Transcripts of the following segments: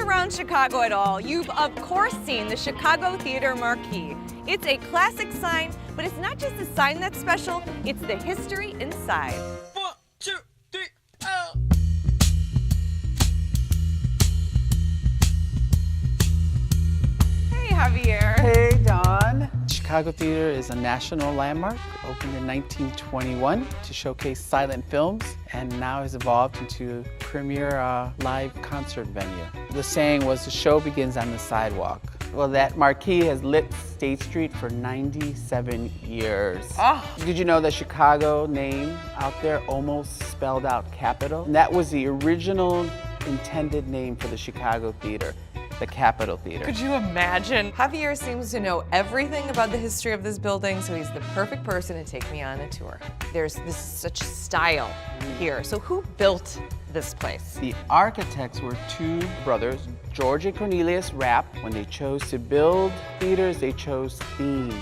around Chicago at all, you've of course seen the Chicago Theater marquee. It's a classic sign, but it's not just a sign that's special, it's the history inside. 1, 2, 3, oh! Hey, Javier. Hey, Dawn. Chicago Theater is a national landmark, opened in 1921 to showcase silent films, and now has evolved into a premier live concert venue. The saying was, the show begins on the sidewalk. Well, that marquee has lit State Street for 97 years. Oh. Did you know that Chicago name out there almost spelled out Capitol? And that was the original intended name for the Chicago Theater. The Capitol Theater. Could you imagine? Javier seems to know everything about the history of this building, so he's the perfect person to take me on a tour. There's such style here. So who built this place? The architects were two brothers, George and Cornelius Rapp. When they chose to build theaters, they chose themes.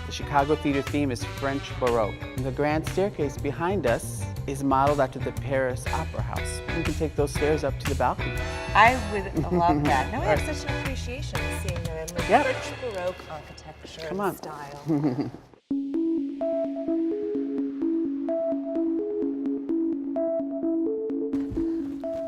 The Chicago Theater theme is French Baroque. And the grand staircase behind us is modeled after the Paris Opera House. You can take those stairs up to the balcony. I would love that. Now I have such an appreciation of seeing the Yep. French Baroque architecture Come and on. style.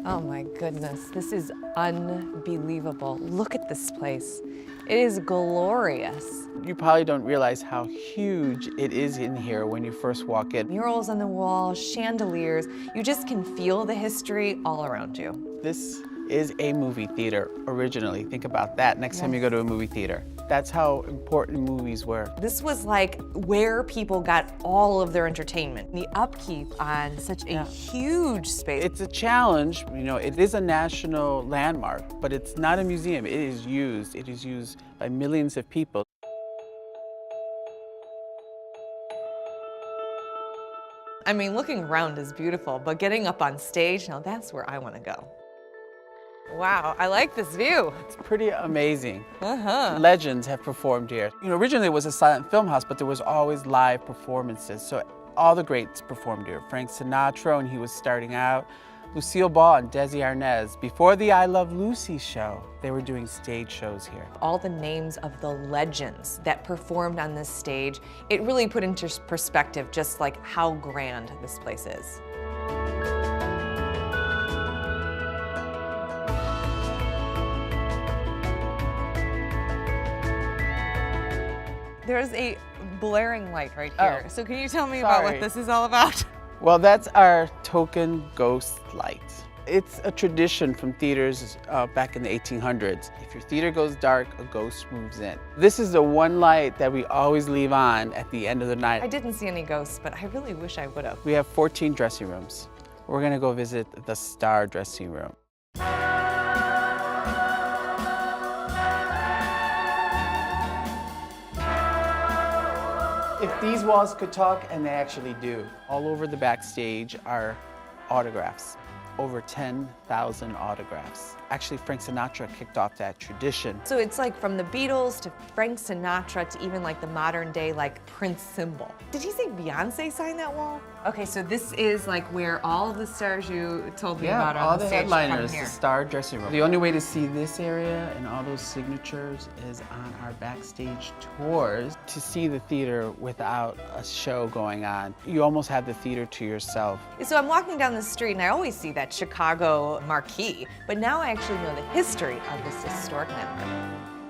Oh my goodness, this is unbelievable. Look at this place. It is glorious. You probably don't realize how huge it is in here when you first walk in. Murals on the wall, chandeliers, you just can feel the history all around you. This is a movie theater originally. Think about that next time you go to a movie theater. That's how important movies were. This was like where people got all of their entertainment. The upkeep on such a huge space. It's a challenge, you know, it is a national landmark, but it's not a museum. It is used. It is used by millions of people. I mean, looking around is beautiful, but getting up on stage, now that's where I want to go. Wow, I like this view. It's pretty amazing. Legends have performed here. You know, originally it was a silent film house, but there was always live performances. So all the greats performed here. Frank Sinatra when he was starting out, Lucille Ball and Desi Arnaz. Before the I Love Lucy show, they were doing stage shows here. All the names of the legends that performed on this stage, it really put into perspective just like how grand this place is. There's a blaring light right here. Oh, so can you tell me about what sorry. this is all about? Well, that's our token ghost light. It's a tradition from theaters back in the 1800s. If your theater goes dark, a ghost moves in. This is the one light that we always leave on at the end of the night. I didn't see any ghosts, but I really wish I would have. We have 14 dressing rooms. We're gonna go visit the star dressing room. If these walls could talk, and they actually do. All over the backstage are autographs. Over 10,000 autographs. Actually, Frank Sinatra kicked off that tradition. So it's like from the Beatles to Frank Sinatra to even like the modern day like Prince symbol. Did he say Beyonce signed that wall? Okay, so this is like where all the stars you told me about all on the the stage come headliners, here. the star dressing room. The only way to see this area and all those signatures is on our backstage tours. To see the theater without a show going on, you almost have the theater to yourself. So I'm walking down the street and I always see that Chicago marquee, but now I actually know the history of this historic landmark.